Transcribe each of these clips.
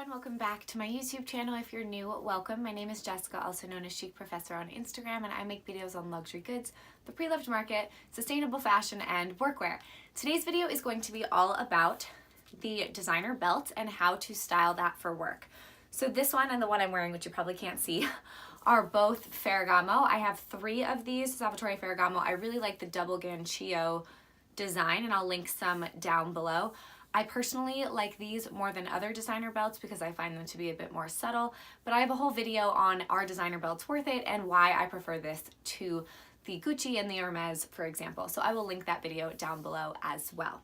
welcome back to my YouTube channel. If you're new, welcome. My name is Jessica, also known as Chicprofessor on Instagram, and I make videos on luxury goods, the pre-loved market, sustainable fashion, and workwear. Today's video is going to be all about the designer belt and how to style that for work. So this one and the one I'm wearing, which you probably can't see, are both Ferragamo. I have 3 of these, Salvatore Ferragamo. I really like the double ganchillo design, and I'll link some down below. I personally like these more than other designer belts because I find them to be a bit more subtle, but I have a whole video on are designer belts worth it and why I prefer this to the Gucci and the Hermes, for example. So I will link that video down below as well.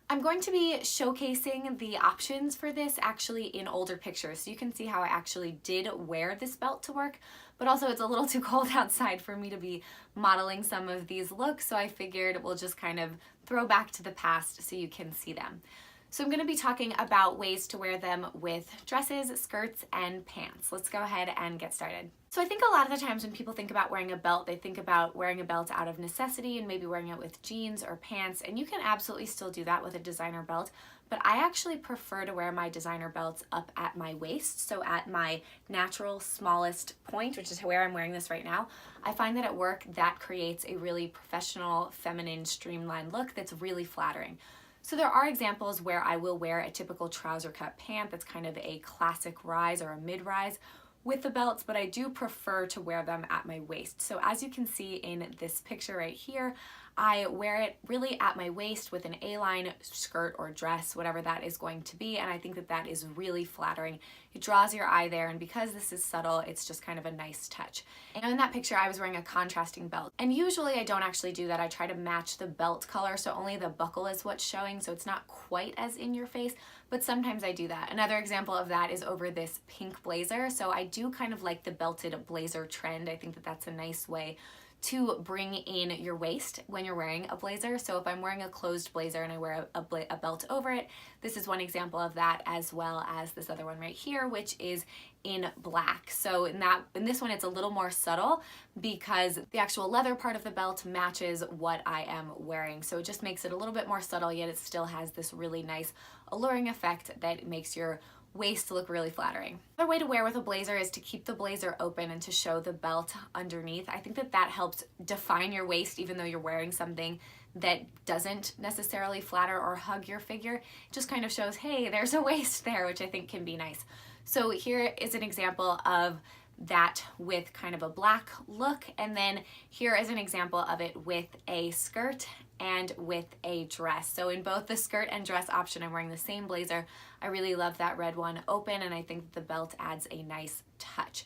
I'm going to be showcasing the options for this actually in older pictures, so you can see how I actually did wear this belt to work, but also it's a little too cold outside for me to be modeling some of these looks, so I figured we'll just kind of throw back to the past so you can see them. So I'm going to be talking about ways to wear them with dresses, skirts, and pants. Let's go ahead and get started. So I think a lot of the times when people think about wearing a belt, they think about wearing a belt out of necessity and maybe wearing it with jeans or pants, and you can absolutely still do that with a designer belt, but I actually prefer to wear my designer belts up at my waist, so at my natural smallest point, which is where I'm wearing this right now. I find that at work that creates a really professional, feminine, streamlined look that's really flattering. So there are examples where I will wear a typical trouser cut pant that's kind of a classic rise or a mid-rise with the belts, but I do prefer to wear them at my waist. So as you can see in this picture right here, I wear it really at my waist with an A-line skirt or dress, whatever that is going to be, and I think that that is really flattering. It draws your eye there, and because this is subtle, it's just kind of a nice touch. And in that picture, I was wearing a contrasting belt, and usually I don't actually do that. I try to match the belt color, so only the buckle is what's showing, so it's not quite as in your face, but sometimes I do that. Another example of that is over this pink blazer, so I do kind of like the belted blazer trend. I think that that's a nice way to bring in your waist when you're wearing a blazer. So if I'm wearing a closed blazer and I wear a belt over it, this is one example of that, as well as this other one right here, which is in black. So in this one, it's a little more subtle because the actual leather part of the belt matches what I am wearing. So it just makes it a little bit more subtle, yet it still has this really nice alluring effect that makes your waist to look really flattering. Another way to wear with a blazer is to keep the blazer open and to show the belt underneath. I think that that helps define your waist even though you're wearing something that doesn't necessarily flatter or hug your figure. It just kind of shows, hey, there's a waist there, which I think can be nice. So here is an example of that with kind of a black look, and then here is an example of it with a skirt and with a dress. So in both the skirt and dress option, I'm wearing the same blazer. I really love that red one open, and I think the belt adds a nice touch.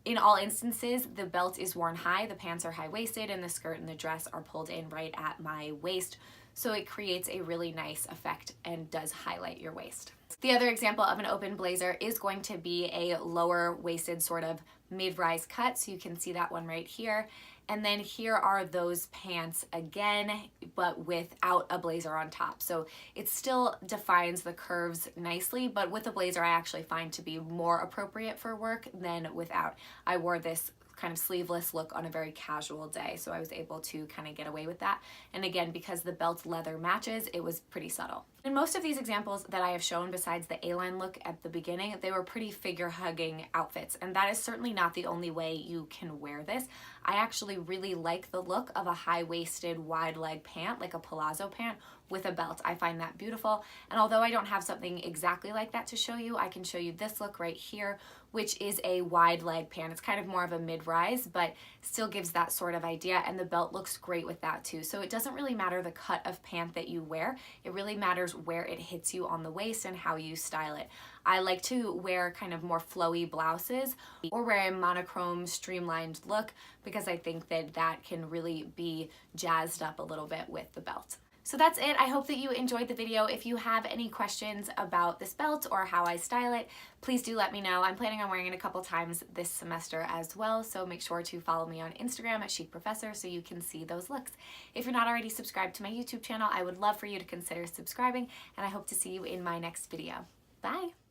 In all instances, the belt is worn high, the pants are high-waisted, and the skirt and the dress are pulled in right at my waist. So it creates a really nice effect and does highlight your waist. The other example of an open blazer is going to be a lower waisted sort of mid-rise cut. So you can see that one right here. And then here are those pants again, but without a blazer on top. So it still defines the curves nicely, but with a blazer I actually find to be more appropriate for work than without. I wore this kind of sleeveless look on a very casual day, so I was able to kind of get away with that. And again, because the belt leather matches, it was pretty subtle. In most of these examples that I have shown, besides the A-line look at the beginning, they were pretty figure-hugging outfits, and that is certainly not the only way you can wear this. I actually really like the look of a high-waisted, wide-leg pant, like a palazzo pant, with a belt. I find that beautiful, and although I don't have something exactly like that to show you, I can show you this look right here, which is a wide leg pant. It's kind of more of a mid-rise, but still gives that sort of idea, and the belt looks great with that too. So it doesn't really matter the cut of pant that you wear, it really matters where it hits you on the waist and how you style it. I like to wear kind of more flowy blouses or wear a monochrome streamlined look because I think that that can really be jazzed up a little bit with the belt. So that's it. I hope that you enjoyed the video. If you have any questions about this belt or how I style it, please do let me know. I'm planning on wearing it a couple times this semester as well, so make sure to follow me on Instagram at Chicprofessor so you can see those looks. If you're not already subscribed to my YouTube channel, I would love for you to consider subscribing, and I hope to see you in my next video. Bye!